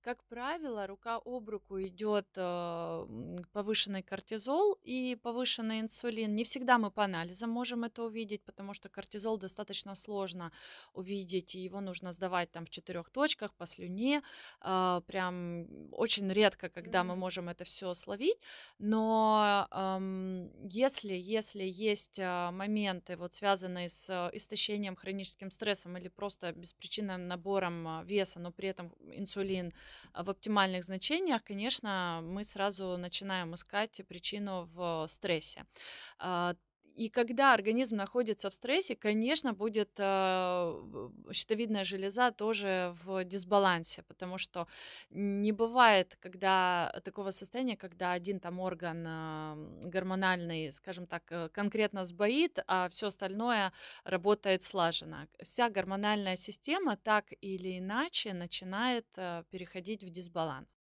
Как правило, рука об руку идет повышенный кортизол и повышенный инсулин. Не всегда мы по анализам можем это увидеть, потому что кортизол достаточно сложно увидеть, и его нужно сдавать там в 4 точках по слюне. Прям очень редко, когда мы Мгм. можем это все словить. Но если есть моменты, вот, связанные с истощением, хроническим стрессом или просто беспричинным набором веса, но при этом инсулин в оптимальных значениях, конечно, мы сразу начинаем искать причину в стрессе. А, И когда организм находится в стрессе, конечно, будет щитовидная железа тоже в дисбалансе, потому что не бывает, когда такого состояния, когда один там орган гормональный, скажем так, конкретно сбоит, а все остальное работает слаженно. Вся гормональная система так или иначе начинает переходить в дисбаланс.